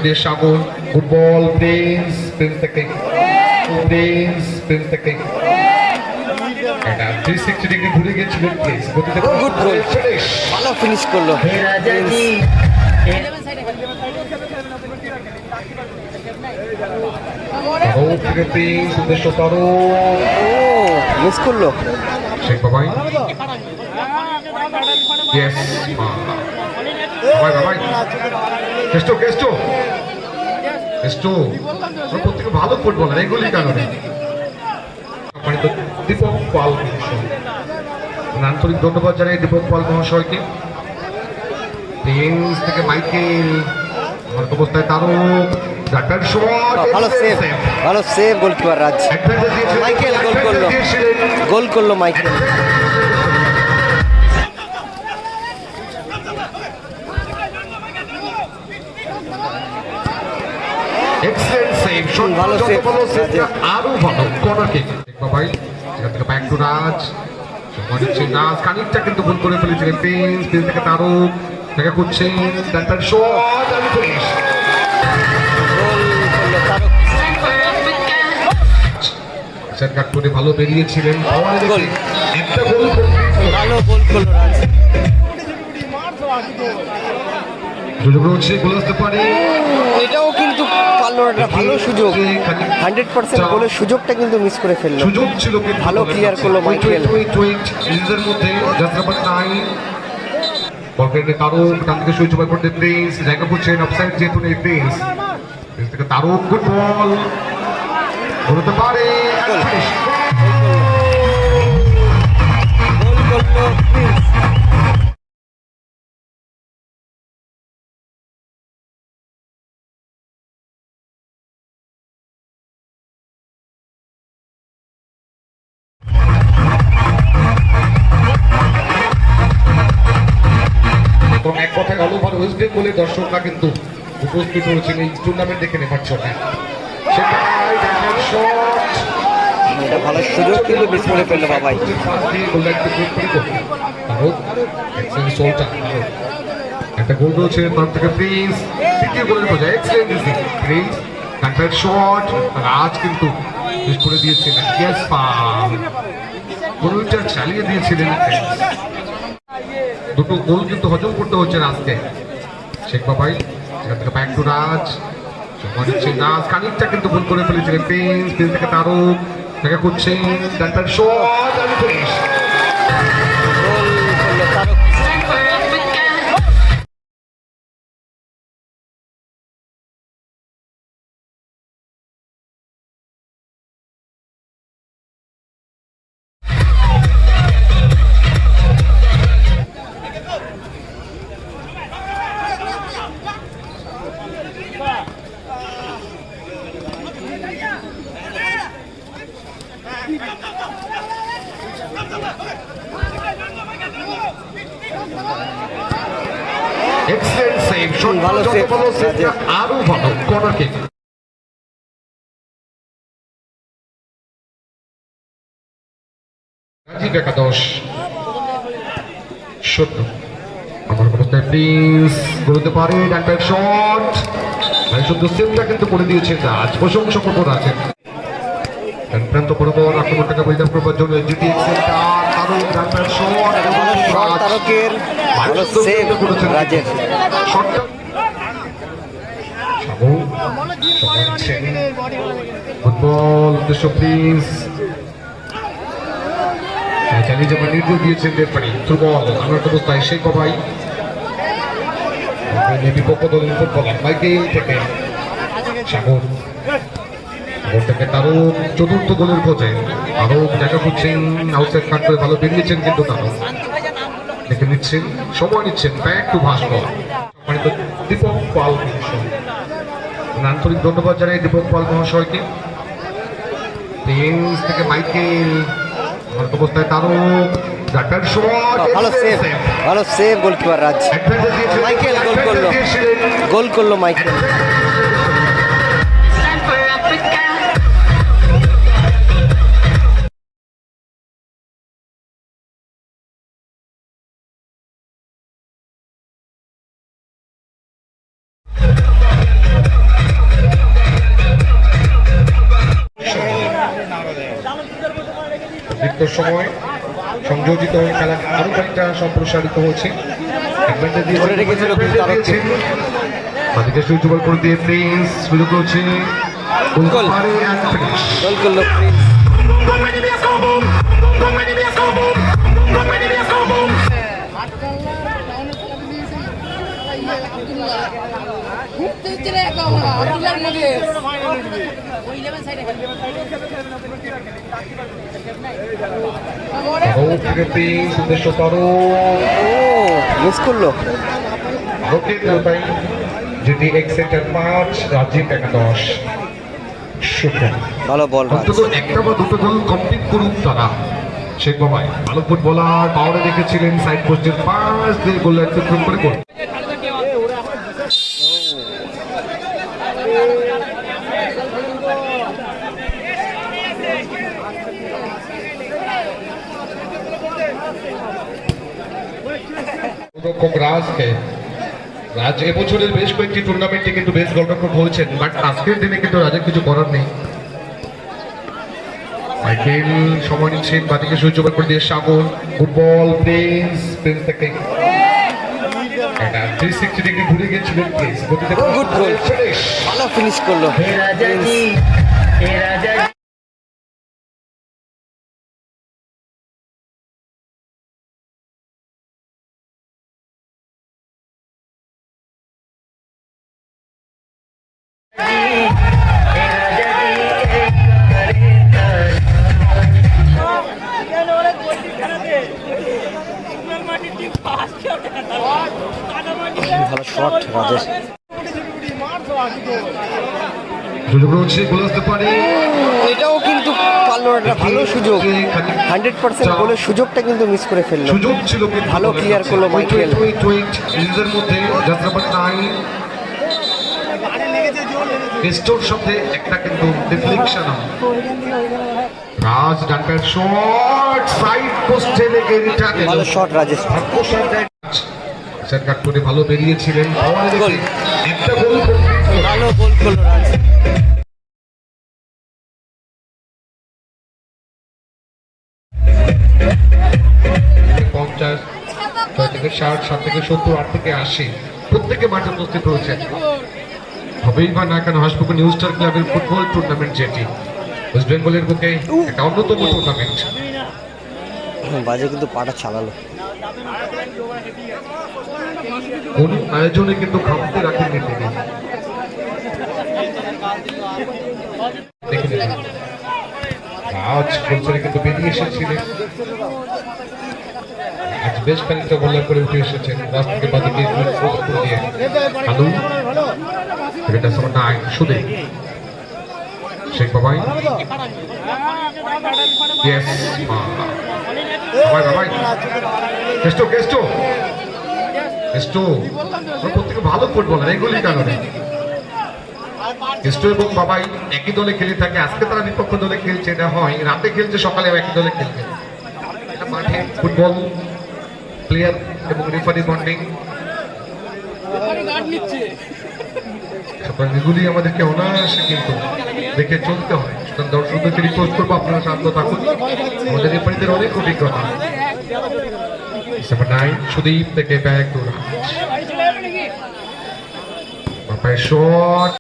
দিয়ে সাগর football Prince থেকে Prince থেকে এটা 360 ডিগ্রি ঘুরে গিয়েছিলেন প্রিন্স গতিতে গুড গোল, ভালো ফিনিশ করলো। থেকে প্রিন্স উদ্দেশ্য তারও মিস করলো শেখ বাবাই ইয়েস বাবাই বাবাই কেস্টো কেস্টো কেস্টো প্রত্যেকে ভালো ফুটবলার এগুলির কারণে সম্মানিত দীপক পাল মহাশয় আন্তরিক ধন্যবাদ জানাই দীপক পাল মহাশয়কে প্রিন্স থেকে মাইকেল আমার অবস্থায় তারও ডাক্তার শট ভালো সেভ গোলকিপার রাজ মাইকেল গোল করলো মাইকেল। এক্সেলেন্ট সেভ শট ভালো সেভ আরো ভালো কর্নার কিক বাবাই এখান থেকে ব্যাক টু রাজ সম্মানিত নাজ খানিকটা কিন্তু ভুল করে ফেলেছিলেন প্রিন্স থেকে তারক দেখা করছেন ডাক্তার শট আর ফিনিশ সেটকাট করে ভালো বেরিয়েছিলেন একটা গোল ভালো গোল করলো রাজ। সুযোগ রয়েছে গোল আসতে পারে এটাও কিন্তু পারলো না, ভালো সুযোগ 100% গোলের সুযোগটা কিন্তু মিস করে ফেললো। সুযোগ ছিল ভালো ক্লিয়ার করলো মাইকেল। নিজেদের মধ্যে জাস্ট নাম্বার 9 বলকে তারক ডান দিকে সুইচ ওভার করতে প্রিন্স জায়গা করছেন অফসাইড যেহেতু নেই প্রিন্স থেকে তারক গুড বল হতে পারে গোল করলো প্রিন্স। এবং এক কথায় অল ওভার ওয়েস্ট বেঙ্গলের দর্শকরা কিন্তু উপস্থিত হয়েছেন এই টুর্নামেন্ট দেখে নেবার জন্য এটা ভালো সুযোগ কিন্তু মিস করে ফেললো বাবাই। একটা গোল রয়েছে তার থেকে প্রিন্স দ্বিতীয় গোলের বোঝা এক্সেলেন্ট প্রিন্স কান্টার শট রাজ কিন্তু মিস করে দিয়েছিলেন ইয়েস পাল গোলটা চালিয়ে দিয়েছিলেন দুটো গোল কিন্তু হজম করতে হচ্ছে রাজকে শেখ বাবাই সেখান থেকে ব্যাক টু রাজ নাজ খানিকটা কিন্তু ভুল করে ফেলেছিলেন প্রিন্স থেকে তারক দেখা করছেন ডাক্তার শট আর ফিনিশ এক্সেলেন্ট সেভ শট ভালো সেভ আরো ভালো কর্নার কিক রাজীব একাদশ শট আমার অবস্থায় প্রিন্স করতে পারে ডাক্তার শট ভাই শুধু সেভটা কিন্তু করে দিয়েছেন আজ প্রশংসা করবো আছেন প্রান্ত বরাবর আক্রমণটাকে বিল্ড আপ করবার জন্য জিটি এক্সেলটা তারক ডাক্তার শট তারকের ভালো সেভ রাজের শটটা ফুটবল উদ্দেশ্য প্রিন্স চালিয়ে যাবার নির্দেশ দিয়েছেন রেফারি ফুটবল আমার অবস্থায় সেই কবাই বিপক্ষ দলের ফুটবলার মাইকেল থেকে সাগর থেকে তারক চতুর্থ গোলের খোঁজে আরো দেখা করছেন আউটসাইড কাট করে ভালো বেরিয়েছেন কিন্তু তারক দেখে নিচ্ছেন সময় নিচ্ছেন ব্যাক টু ভাস্কর সম্মানিত দীপক পাল মহাশয় আন্তরিক ধন্যবাদ জানাই দীপক পাল মহাশয়কে প্রিন্স থেকে মাইকেল আমার অবস্থায় তারক ডাক্তার শট ভালো সেভ গোলকিপার রাজ মাইকেল গোল করলো মাইকেল। অতিরিক্ত সময় সংযোজিত হয়ে খেলা আরো খানিকটা সম্প্রসারিত হয়েছে। অ্যাডভান্টেজ দিয়েছে, ধরে রেখেছিল কিন্তু তারা দিয়েছে। বাদিকে সুইচ ওভার করে দিয়ে প্রিন্স সুযোগ হচ্ছে গোল। পারে and finish। গোল করলো প্রিন্স। আরো থেকে প্রিন্স উদ্দেশ্য তারও ও মিস করলো। রোকে তাই যদি এক সেক্টর 5 রাজীব একাদশ শুক্র ভালো বল রাজ। অন্তত একটা বা দুটো গোল কমপ্লিট করুক তারা। শেখ বাবাই ভালো ফুটবলার, পাওয়ারে রেখেছিলেন, সাইড পোস্টের পাস দিয়ে গোল অতিক্রম করে গোল। খুব রাজ এবছরের বেশ কয়েকটি টুর্নামেন্টে কিন্তু বেশ গোলরক্ষক হয়েছেন, বাট আজকের দিনে কিন্তু রাজের কিছু করার নেই। মাইকেল সময় নিচ্ছেন, বাদিকে সুইচ ওভার করে দিয়ে সাগর, ফুটবল প্রিন্স থেকে 360 ডিগ্রি ঘুরে গেছিলেন প্রিন্স। গুড গোল, ভালো ফিনিশ করলো প্রিন্স। ভালো শট রাজেশ। সুযোগ রয়েছে, গোল আসতে পারে। এটাও কিন্তু পারলো একটা ভালো সুযোগ। 100% গোলের সুযোগটা কিন্তু মিস করে ফেললো। সুযোগ ছিল কিন্তু ভালো ক্লিয়ার করলো মাইকেল। নিজেদের মধ্যে জাস্ট নাম্বার 9 স্টোর সাথে একটা কিন্তু ডিফ্লেকশন। রাজ ডানকার শট সাইড পোস্টে লেগে রিটার্ন। ভালো শট রাজেশ। সেট কাট করে ভালো বেরিয়েছিলেন, পাওয়ারে গোল। রেখে একটা গোল ভালো গোল করলো রাজ। 50 6 থেকে 60 7 থেকে 70 8 থেকে 80 প্রত্যেকে মাঠে উপস্থিত হয়েছে। হবেই বা না কেন হাসপুকুর নিউ স্টার ক্লাবের ফুটবল টুর্নামেন্ট যেটি ওয়েস্ট বেঙ্গলের বুকে একটা অন্যতম টুর্নামেন্ট। বাজে কিন্তু পাটা চালালো। কোন আয়োজনে কিন্তু খামতে রাখেননি তিনি। দেখে নিন, রাজ গোলসরে কিন্তু বেরিয়ে এসেছিলেন। আজ বেশ খানিকটা গোল্লা করে উঠে এসেছেন রাজ থেকে বাদিকে দিয়ে আলু এটা সময় নাই শুধু শেখ বাবাই। ইয়েস বাবাই বাবাই কেস্টো কেস্টো কেস্টো প্রত্যেকে ভালো ফুটবলার, এগুলির কারণে কেস্টো এবং বাবাই একই দলে খেলে থাকে। আজকে তারা বিপক্ষ দলে খেলছে, এটা হয় রাতে খেলছে, সকালেও একই দলে খেলছে। এটা মাঠে ফুটবল প্লেয়ার এবং রেফারি বন্ডিং, এগুলি আমাদেরকে অনায়াসে কিন্তু দেখে চলতে হয়। সুতরাং দর্শকদেরকে রিকোয়েস্ট করবো আপনারা শান্ত থাকুন, আমাদের রেফারিদের অনেক অভিজ্ঞতা। সুদীপ থেকে ব্যাক টু শট